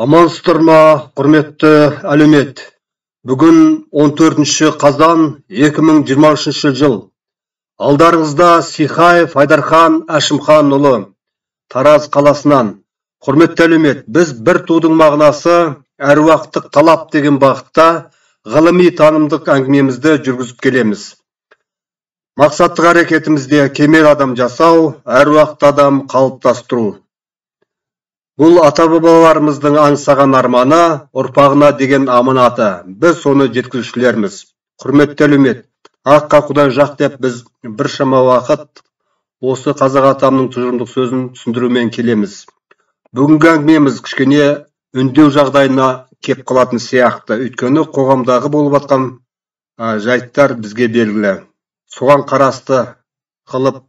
Амансыздар ма, құрметті әлеумет. Бүгін 14 қазан 2023 жыл. Алдарыңызда Сихаев Айдархан Әшімханұлы, Тараз қаласынан. Құрметті әлеумет, біз бір тудың мағынасы әруақтық талап деген бағытта ғылыми танымдық әңгімемізді жүргізіп келеміз. Мақсаттық әрекетімізде кемел адам жасау, әруақты адам қалыптастыру. Бұл ата-бабаларымыздың аңсаған арманы, ұрпағына деген аманаты. Біз соны жеткізушілерміз. Құрметті әлеумет, аққа Құдай жақ деп біз біршама уақыт осы қазақ атамның тұжырымдық сөзін түсіндірумен келеміз. Бүгінгі әңгімеміз кішкене үндеу жағдайына кеп қалатын сияқты. Өйткені қоғамдағы болып жатқан жайттар бізге белгілі. Соған қарасты қылып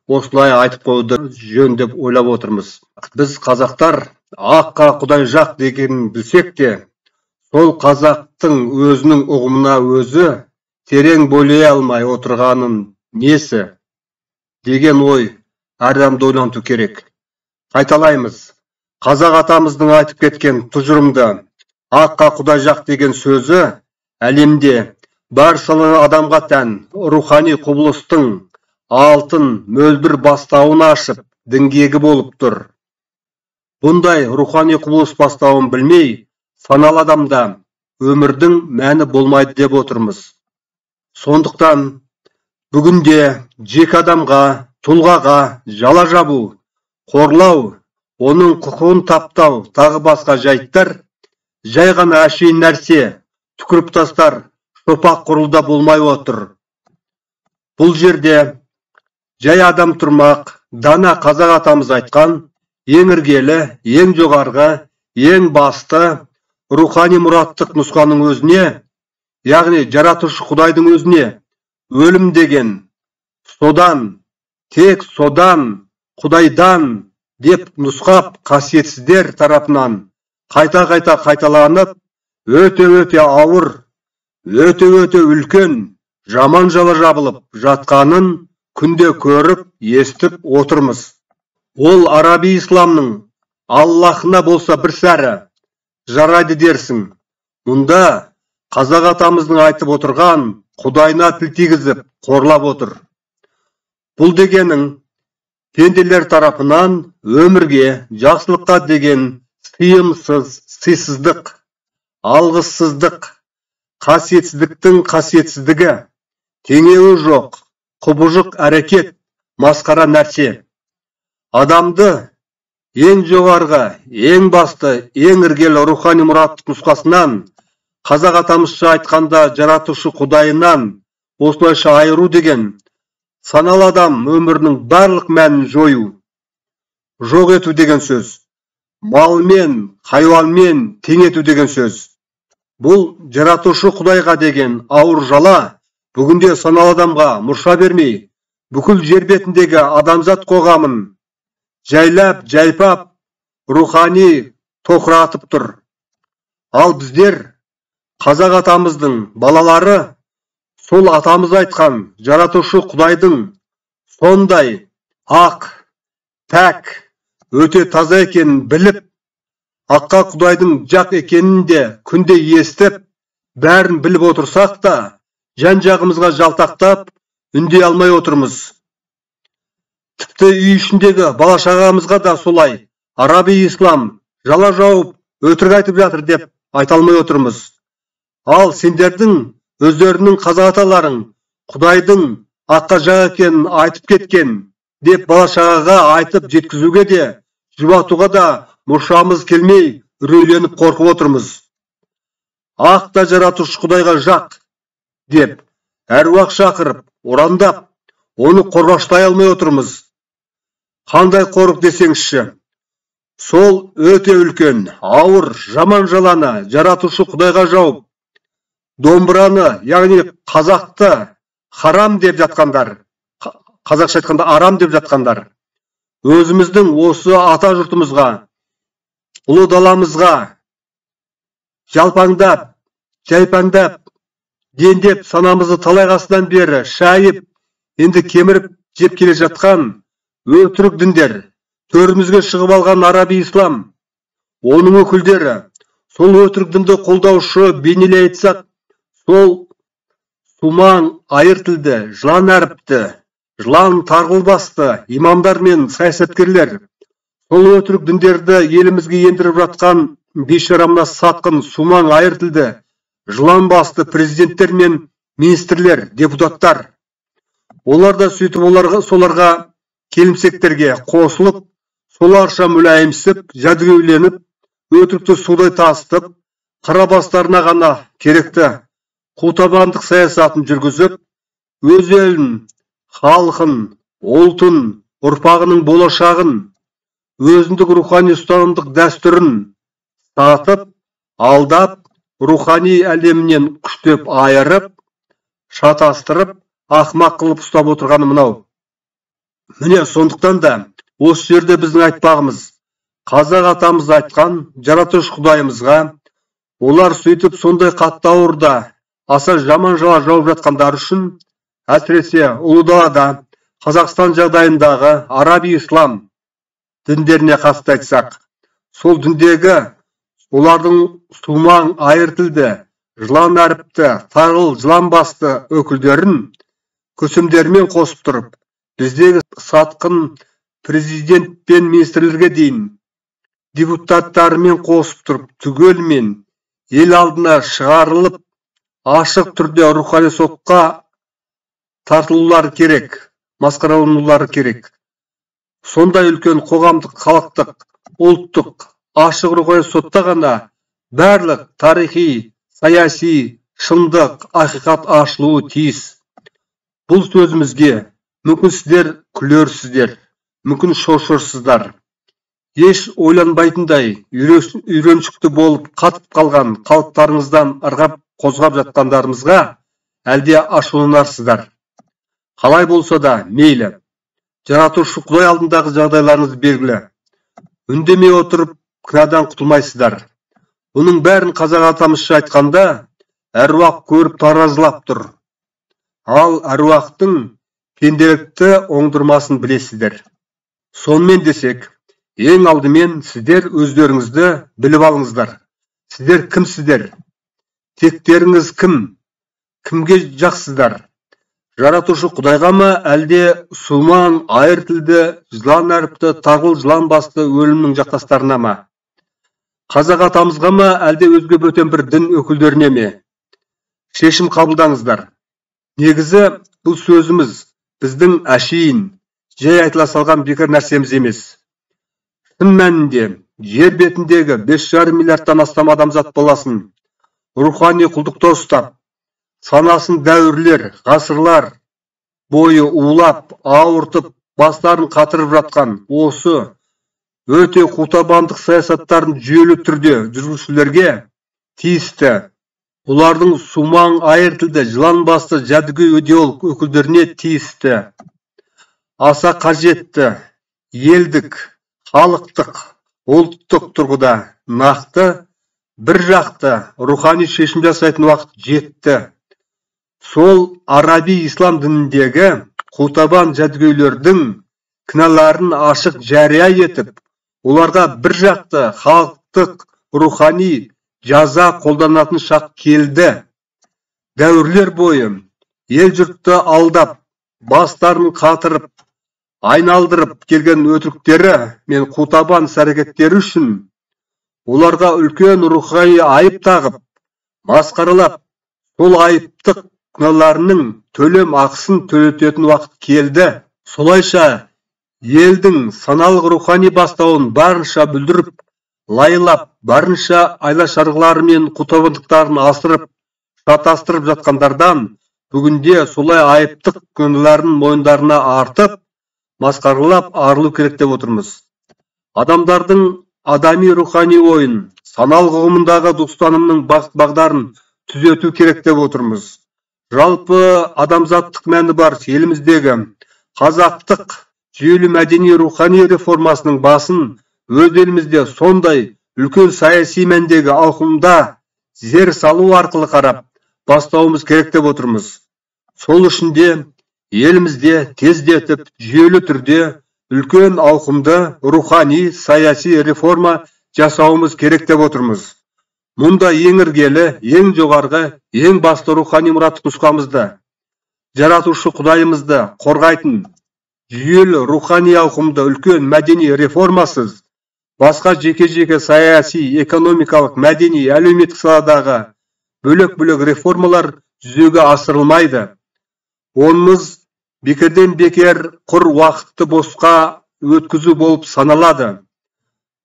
осылай айтып қоюды жөн деп ойлап отырмыз. Біз қазақтар аққа Құдай жақ деген білсек те, сол қазақтың өзінің ұғымына өзі терең бойлай алмай отырғанын несі деген ой әрдамды ойланту керек. Қайталаймыз. Қазақ атамыздың айтып кеткен тұжырымды аққа Құдай жақ деген сөзі әлемде баршылық адамға тән рухани құбылыстың алтын мөлбір бастауын ашып, діңгегі болып тұр. Бұндай рухани құбылыс бастауын білмей, саналы адамда өмірдің мәні болмайды деп отырмыз. Сондықтан бүгінде жеке адамға, тұлғаға жала жабу, қорлау, оның құқығын таптау, тағы басқа жайттар жай ғана әшейін нәрсе, түкіріп тастар, шопақ құрылда болмай отыр. Бұл жерде жай адам тұрмақ, дана қазақ атамыз айтқан, ең іргелі, ең жоғарғы, ең басты, рухани мұраттық нұсқаның өзіне, яғни жаратушы Құдайдың өзіне, өлім деген, содан, тек содан, Құдайдан деп нұсқап қасиетсіздер тарапынан қайта-қайта қайталанып, өте-өте ауыр, өте-өте үлкен, жаман жала жабылып жатқанын күнде көріп, естіп отырмыз. Ол араби исламның Аллахына болса бір сәрі жарайды дерсің. Мұнда қазақ атамыздың айтып отырған Құдайына тіл тигізіп, қорлап отыр. Бұл дегенің пенделер тарапынан өмірге, жақсылыққа деген сыйымсыз, сыйсыздық, алғыссыздық, қасиетсіздіктің қасиетсіздігі, теңеуі жоқ, құбыжық әрекет, масқара нәрсе. Адамды ең жоғарғы, ең басты, ең іргелі рухани мұраттық нұсқасынан, қазақ атамызша айтқанда жаратушы Құдайынан осылайша айыру деген, саналы адам өмірінің барлық мәнін жою, жоқ ету деген сөз. Малмен, хайуанмен тең ету деген сөз. Бұл жаратушы Құдайға деген ауыр жала бүгінде саналы адамға мұрша бермей, бүкіл жер бетіндегі адамзат қоғамын жайлап, жайпап, рухани тоқыратып тұр. Ал біздер, қазақ атамыздың балалары, сол атамыз айтқан жаратушы Құдайдың сондай ақ, пәк, өте таза екенін біліп, аққа Құдайдың жақ екенін де күнде естіп, бәрін біліп отырсақ та, жан-жағымызға жалтақтап, үндей алмай отырмыз. Тіпті үй ішіндегі бала-шағамызға да солай, араби ислам жала жауып, өтірік айтып жатыр деп айта алмай отырмыз. Ал сендердің өздерінің қазақ аталарың Құдайдың атқа жақ екенін айтып кеткен деп бала-шағаға айтып жеткізуге де, жұбатуға да мұршамыз келмей, үрейленіп қорқып отырмыз. Ақ та жаратушы Құдайға жақ деп әруақ шақырып, ұрандап, оны қорғаштай алмай отырмыз. Қандай қорық десеңізші? Сол өте үлкен, ауыр, жаман жаланы жаратушы Құдайға жауып, домбыраны, яғни қазақты харам деп жатқандар, қазақша айтқанда арам деп жатқандар, өзіміздің осы ата жұртымызға, ұлы даламызға жалпаңдап, жайпаңдап, дендеп санамызды талай ғасырдан бері шайып, енді кеміріп жеп келе жатқан өтірік діндер, төрімізге шығып алған араби ислам, оның өкілдері, сол өтірік дінді қолдаушы бейнелей айтсақ, сол сумаң айыр тілді, жылан әріпті, жылан тарғыл басты имамдар мен саясаткерлер, сол өтірік діндерді елімізге ендіріп жатқан бейшарамына сатқын сумаң айыр тілді, жылан басты президенттер мен министрлер, депутаттар. Олар да сөйтіп соларға келімсектерге қосылып, соларша мүләйімсіп, жәдігөйленіп, өтірікті судай тасытып, қара бастарына ғана керекті қутабандық саясатын жүргізіп, өз елін, халқын, ұлтын, ұрпағының болашағын, өзіндік рухани ұстанымдық дәстүрін сатып, алдап, рухани әлемінен күштеп айырып, шатастырып, ақымақ қылып ұстап отырғаны мынау. Міне сондықтан да осы жерде біздің айтпағымыз, қазақ атамыз айтқан жаратушы Құдайымызға, олар сөйтіп сондай қатты ауырда, аса жаман жала жауып жатқандар үшін, әсіресе ұлы далада, Қазақстан жағдайындағы араби ислам діндеріне қатысты айтсақ, сол діндегі олардың сумаң айыр тілді, жылан әріпті, тарғыл жылан басты өкілдерін көсемдерімен қосып тұрып, біздегі сатқын президент пен министрлерге дейін депутаттарымен қосып тұрып, түгелмен ел алдына шығарылып, ашық түрде рухани сотқа тартылулары керек, масқараланулары керек. Сондай үлкен қоғамдық, халықтық, ұлттық, ашық рухани сотта ғана барлық тарихи, саяси, шындық, ақиқат ашылуы тиіс. Бұл сөзімізге мүмкін сіздер күлерсіздер, мүмкін шошырсыздар. Еш ойланбайтындай, үйреншікті болып қатып қалған қалыптарыңыздан ырғап қозғап жатқандарымызға әлде ашуланарсыздар. Қалай болса да мейлі. Жаратушы Құдай алдындағы жағдайларыңыз белгілі. Үндемей отырып, кінәдан құтылмайсыздар. Бұның бәрін қазақ атамызша айтқанда, әруақ көріп таразылап тұр. Ал әруақтың пенделікті оңдырмасын білесіздер. Сонымен десек, ең алдымен сіздер өздеріңізді біліп алыңыздар. Сіздер кімсіздер? Тектеріңіз кім? Кімге жақсыздар? Жаратушы Құдайға ма, әлде сумаң айыр тілді, жылан әріпті, тарғыл жылан басты өлімнің жақтастарына ма? Қазақ атамызға ма, әлде өзге бөтен бір дін өкілдеріне ме? Шешім қабылдаңыздар. Негізі бұл сөзіміз біздің әшейін, жай айтыла салған бекер нәрсеміз емес. Шын мәнінде жер бетіндегі 5,5 миллиардтан астам адамзат баласын рухани құлдықта ұстап, санасын дәуірлер, ғасырлар бойы улап, ауыртып, бастарын қатырып жатқан осы өте қутабандық саясаттарын жүйелі түрде жүргізушілерге тиісті. Олардың сумаң айыр тілді, жылан басты жәдігөй идеолог өкілдеріне тиісті. Аса қажетті, елдік, халықтық, ұлттық тұрғыда нақты, бір жақты рухани шешім жасайтын уақыт жетті. Сол араби ислам дініндегі қутабан жәдігөйлердің кінәларын ашық жария етіп, оларға бір жақты халықтық рухани жаза қолданатын шақ келді. Дәуірлер бойы ел жұртты алдап, бастарын қатырып, айналдырып келген өтіріктері мен қутабан әрекеттері үшін оларға үлкен рухани айып тағып, масқаралап, сол айыптық күнәларының төлем ақысын төлететін уақыт келді. Солайша елдің саналық рухани бастауын барынша бүлдіріп, лайлап, барынша айла-шарғылары мен құтабандықтарын асырып, шатастырып жатқандардан бүгінде солай айыптық күнәларын мойындарына артып, масқаралап арылу керек деп отырмыз. Адамдардың адами рухани ойын, саналық ұғымындағы ұстанымның бағыт-бағдарын түзету керек деп отырмыз. Жалпы адамзаттық мәні бар еліміздегі қазақтық жүйелі мәдени рухани реформасының басын өз елімізде сондай үлкен саяси мәндегі ауқымда зер салу арқылы қарап бастауымыз керек деп отырмыз. Сол үшін де елімізде тездетіп, жүйелі түрде үлкен ауқымды рухани саяси реформа жасауымыз керек деп отырмыз. Мұнда ең іргелі, ең жоғарғы, ең басты рухани мұраттық нұсқамызды, жаратушы Құдайымызды қорғайтын жүйелі рухани ауқымды үлкен мәдени реформасыз басқа жеке-жеке саяси, экономикалық, мәдени, әлеуметтік саладағы бөлек-бөлек реформалар жүзеге асырылмайды. Онымыз бекерден бекер құр уақытты босқа өткізу болып саналады.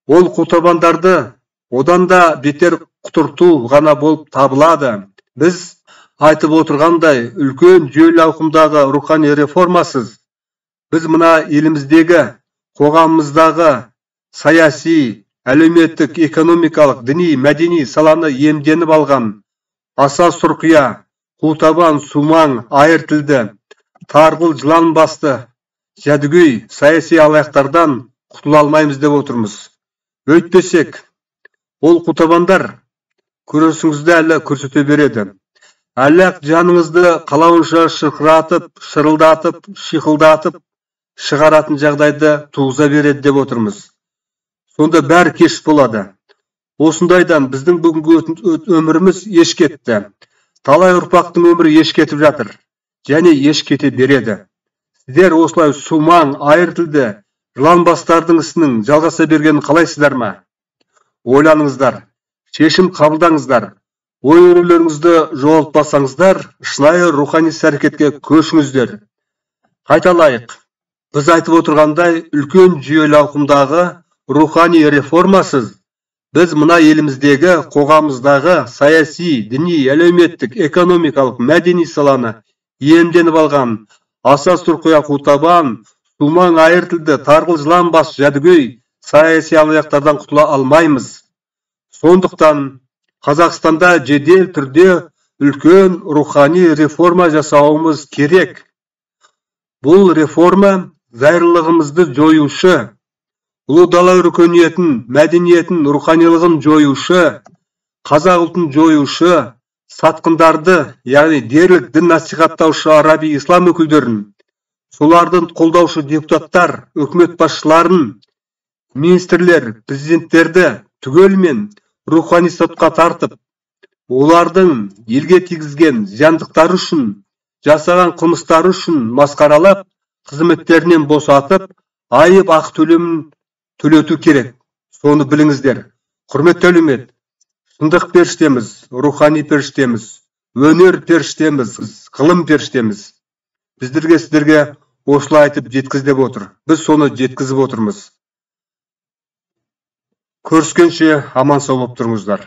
Ол құтабандарды одан да бетер құтырту ғана болып табылады. Біз айтып отырғандай үлкен жүйелі ауқымдағы рухани реформасыз біз мына еліміздегі, қоғамымыздағы саяси, әлеуметтік, экономикалық, діни, мәдени саланы иемденіп алған аса сұрқия, қутабан, сумаң, айыр тілді, тарғыл жылан басты, жәдігөй саяси алаяқтардан құтыла алмаймыз деп отырмыз. Өйтпесек, ол құтабандар күресіңізді әлі көрсете береді. Әлі жаныңызды қалауынша шырқыратып, шырылдатып, шиқылдатып шығаратын жағдайды туғыза береді деп отырмыз. Сонда бәрі кеш болады. Осындайдан біздің бүгінгі өміріміз еш кетті. Талай ұрпақтың өмірі еш кетіп жатыр. Және еш кете береді. Сіздер осылай сумаң, айыр тілді, жыланбастардың ісінің жалғаса бергенін қалайсыздар ма? Ойланыңыздар, шешім қабылдаңыздар. Ой-өрелеріңізді жоғалтпасаңыздар, шынайы рухани әрекетке көшіңіздер. Қайталайық. Біз айтып отырғандай үлкен жүйелі ауқымдағы рухани реформасыз біз мына еліміздегі, қоғамымыздағы саяси, діни, әлеуметтік, экономикалық, мәдени саланы иемденіп алған аса сұрқия құтабан, сумаң, айыр тілді, тарғыл жылан бас жәдігөй саяси алаяқтардан құтыла алмаймыз. Сондықтан Қазақстанда жедел түрде үлкен рухани реформа жасауымыз керек. Бұл реформа зайырлығымызды жойушы, ұлы дала өркениетін, мәдениетін, руханилығын жойушы, қазақ ұлтын жойушы, сатқындарды, яғни дерлік дін насихаттаушы араби ислам өкілдерін, солардың қолдаушы депутаттар, өкімет басшыларын, министрлер, президенттерді түгелмен рухани сотқа тартып, олардың елге тигізген зияндықтары үшін, жасаған қылмыстары үшін масқаралап, қызметтерінен босатып, айып ақы төлемін төлету керек. Соны біліңіздер. Құрметті әлеумет, шындық періштеміз, рухани періштеміз, өнер періштеміз, ғылым періштеміз. Біздерге сіздерге осылай айтып жеткіз деп отыр. Біз соны жеткізіп отырмыз. Көріскенше аман сау болып тұрыңыздар.